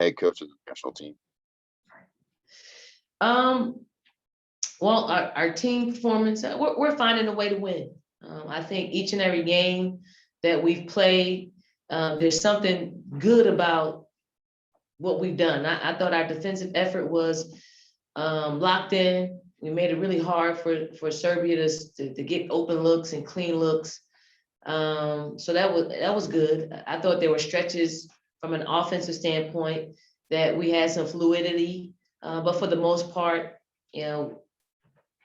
head coach of the national team? Um, well, our team performance, we're finding a way to win. I think each and every game that we've played, there's something good about what we've done. I thought our defensive effort was locked in. We made it really hard for Serbia to get open looks and clean looks. So that was good. I thought there were stretches from an offensive standpoint that we had some fluidity, but for the most part, you know,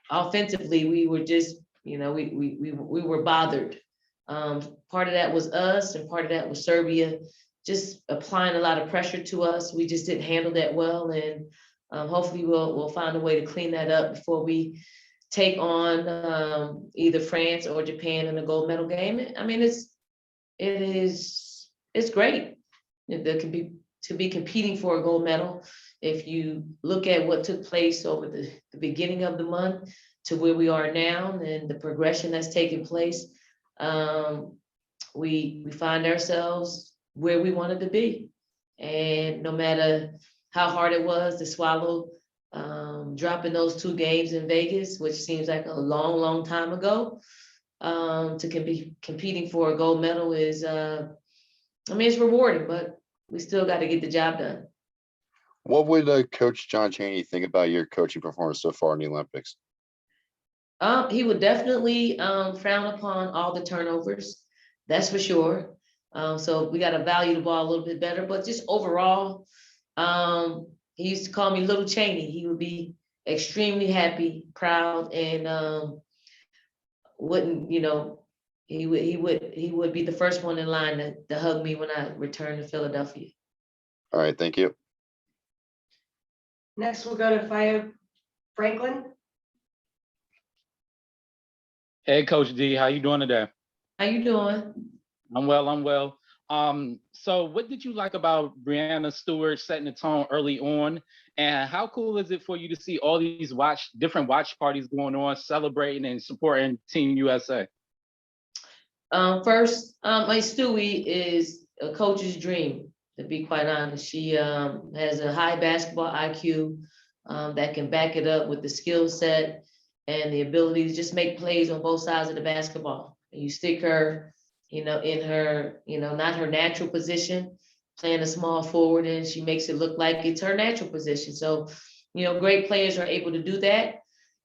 offensively we were just, you know, we were bothered. Part of that was us, and part of that was Serbia just applying a lot of pressure to us. We just didn't handle that well, and hopefully we'll find a way to clean that up before we take on either France or Japan in a gold medal game. I mean, it's great to be competing for a gold medal. If you look at what took place over the beginning of the month to where we are now and the progression that's taken place, we find ourselves where we wanted to be. And no matter how hard it was to swallow dropping those 2 games in Vegas, which seems like a long time ago, to be competing for a gold medal is, I mean, it's rewarding, but we still got to get the job done. What would Coach John Chaney think about your coaching performance so far in the Olympics? He would definitely frown upon all the turnovers. That's for sure. So we got to value the ball a little bit better. But just overall, he used to call me Little Chaney. He would be extremely happy, proud, and wouldn't, you know, he would be the first one in line to hug me when I return to Philadelphia. All right, thank you. Next, we'll go to Faya Franklin. Hey, Coach D, how you doing today? How you doing? I'm well. So what did you like about Breanna Stewart setting the tone early on? And how cool is it for you to see all these different watch parties going on, celebrating and supporting Team USA? First, my Stewie is a coach's dream, to be quite honest. She has a high basketball IQ that can back it up with the skill set and the ability to just make plays on both sides of the basketball. You stick her, you know, in her, you know, not her natural position, playing a small forward, and she makes it look like it's her natural position. So, you know, great players are able to do that.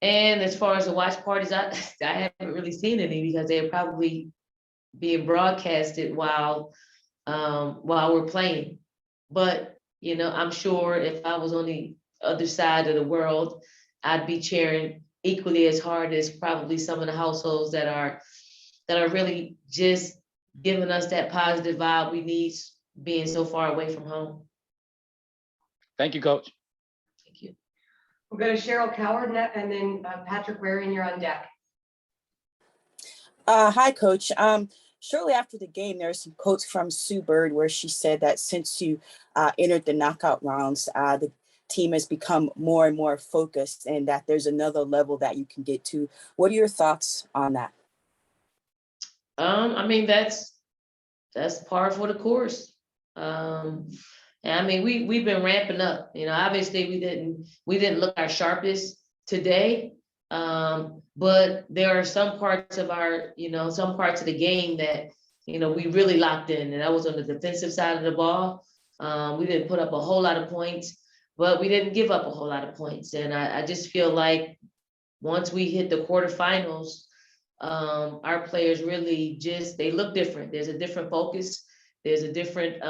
And as far as the watch parties, I haven't really seen any because they're probably being broadcasted while we're playing. But, you know, I'm sure if I was on the other side of the world, I'd be cheering equally as hard as probably some of the households that are really just giving us that positive vibe we need being so far away from home. Thank you, Coach. Thank you. We'll go to Cheryl Coward and then Patrick Waring, you're on deck. Hi, Coach. Shortly after the game, there were some quotes from Sue Bird where she said that since you entered the knockout rounds, the team has become more and more focused and that there's another level that you can get to. What are your thoughts on that? I mean, that's par for the course. And I mean, we've been ramping up. You know, obviously we didn't look our sharpest today. But there are some parts of our, you know, some parts of the game that, you know, we really locked in, and that was on the defensive side of the ball. We didn't put up a whole lot of points, but we didn't give up a whole lot of points. And I just feel like once we hit the quarterfinals, our players really they look different. There's a different focus. There's a different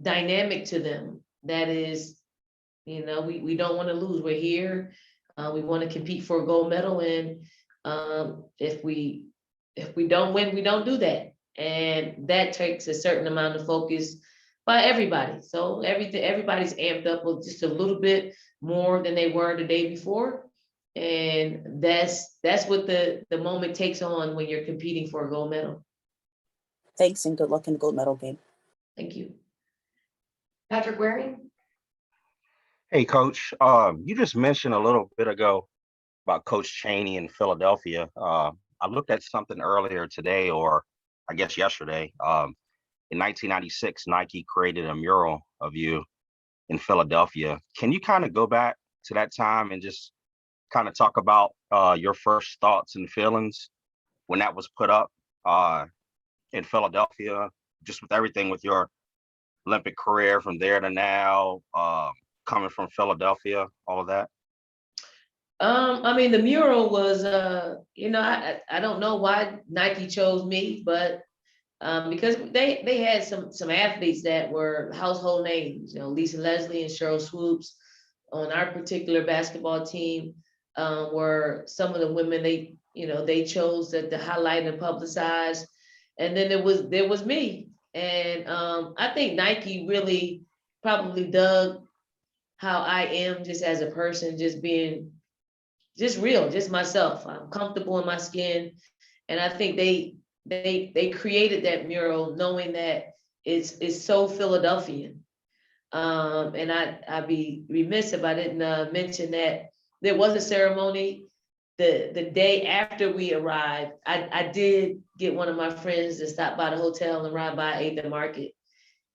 dynamic to them. That is, you know, we don't want to lose. We're here. We want to compete for a gold medal, and if we don't win, we don't do that, and that takes a certain amount of focus by everybody. So everybody's amped up just a little bit more than they were the day before, and that's what the moment takes on when you're competing for a gold medal. Thanks, and good luck in the gold medal game. Thank you. Patrick Waring. Hey, Coach, you just mentioned a little bit ago about Coach Chaney in Philadelphia. I looked at something earlier today, or I guess yesterday. in 1996, Nike created a mural of you in Philadelphia. Can you kind of go back to that time and just kind of talk about your first thoughts and feelings when that was put up in Philadelphia, just with everything with your Olympic career from there to now, coming from Philadelphia, all of that? I mean, the mural was, I don't know why Nike chose me, but because they had some athletes that were household names, Lisa Leslie and Cheryl Swoops on our particular basketball team were some of the women they chose to highlight and publicize. And then there was me. And I think Nike really probably dug how I am just as a person, just being just real, just myself. I'm comfortable in my skin. And I think they created that mural knowing that it's so Philadelphian. And I'd be remiss if I didn't mention that there was a ceremony the day after we arrived. I did get one of my friends to stop by the hotel and ride by 8th and Market,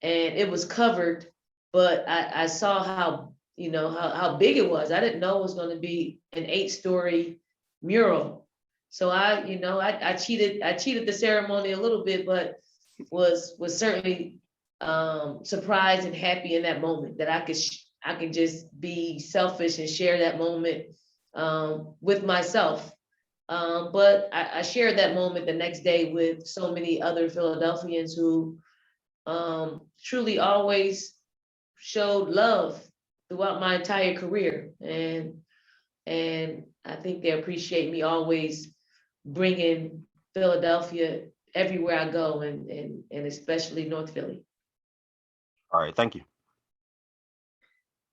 and it was covered, but I saw how how big it was. I didn't know it was going to be an 8-story mural. So I cheated the ceremony a little bit, but was certainly surprised and happy in that moment that I could just be selfish and share that moment with myself. But I shared that moment the next day with so many other Philadelphians who truly always showed love throughout my entire career. And I think they appreciate me always bringing Philadelphia everywhere I go, and especially North Philly. All right, thank you.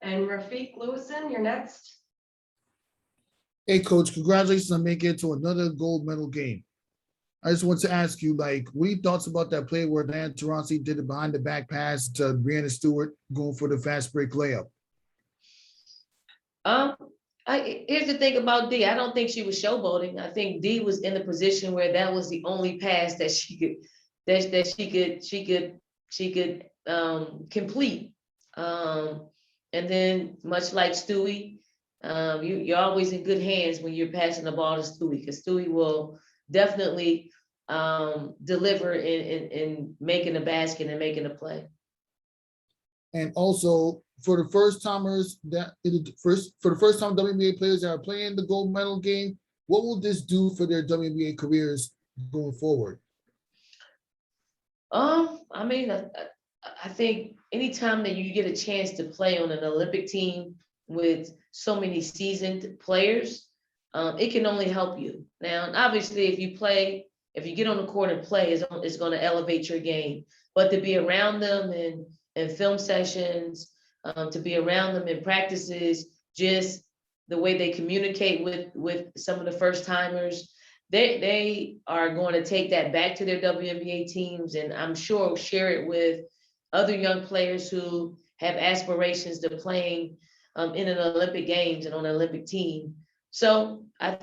And Rafiq Lewison, you're next. Hey, Coach, congratulations on making it to another gold medal game. I just want to ask you, what are your thoughts about that play where Dan Taurasi did it behind the back pass to Breanna Stewart going for the fast break layup? Here's the thing about Dee. I don't think she was showboating. I think Dee was in the position where that was the only pass that she could complete. And then much like Stewie, you're always in good hands when you're passing the ball to Stewie, because Stewie will definitely deliver in making a basket and making a play. And also for the first time WNBA players that are playing the gold medal game, what will this do for their WNBA careers going forward? I mean, I think anytime that you get a chance to play on an Olympic team with so many seasoned players, it can only help you. Now, obviously, if you get on the court and play, it's going to elevate your game. But to be around them in film sessions, to be around them in practices, just the way they communicate with some of the first timers, they are going to take that back to their WNBA teams, and I'm sure share it with other young players who have aspirations to playing in an Olympic Games and on an Olympic team. So I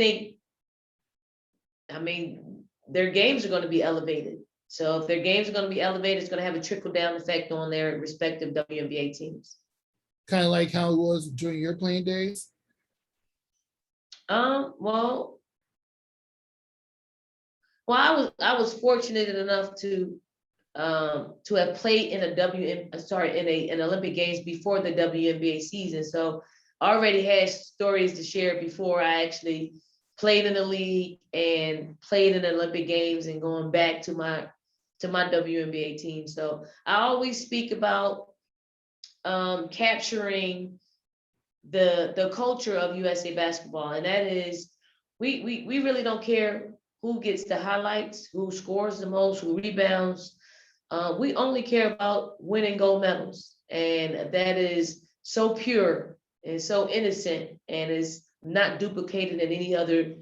mean, their games are going to be elevated. So if their games are going to be elevated, it's going to have a trickle-down effect on their respective WNBA teams. Kind of like how it was during your playing days? Well, I was fortunate enough to have played in an Olympic Games before the WNBA season. So I already had stories to share before I actually played in the league and played in the Olympic Games and going back to my WNBA team. So I always speak about capturing the culture of USA basketball, and that is we really don't care who gets the highlights, who scores the most, who rebounds. We only care about winning gold medals, and that is so pure and so innocent, and is not duplicated in any other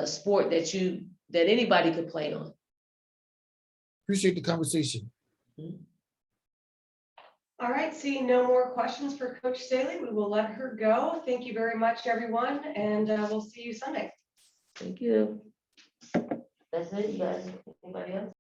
sport that anybody could play on. Appreciate the conversation. All right, seeing no more questions for Coach Staley, we will let her go. Thank you very much, everyone, and we'll see you Sunday. Thank you. That's it, you guys. Anybody else?